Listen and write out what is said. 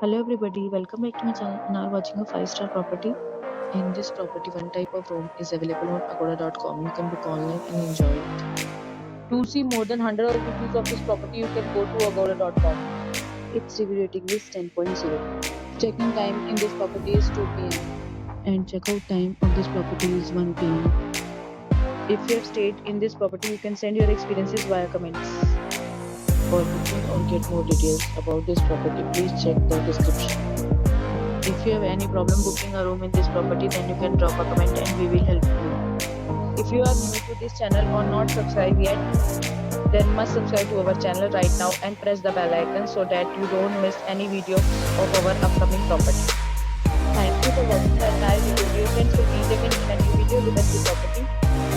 Hello everybody, welcome back to my channel. Now watching a 5-star property. In this property, one type of room is available on agoda.com. You can book online and enjoy it. To see more than 100 reviews of this property, you can go to agoda.com. Its review rating is 10.0. Check-in time in this property is 2 p.m. and check-out time of this property is 1 p.m. If you have stayed in this property, you can send your experiences via comments. For booking or get more details about this property, please check the description. If you have any problem booking a room in this property, then you can drop a comment and we will help you. If you are new to this channel or not subscribed yet, then must subscribe to our channel right now and press the bell icon so that you don't miss any video of our upcoming property. Thank you for watching the entire video. Dear friends, will meet again in a new video with a new property.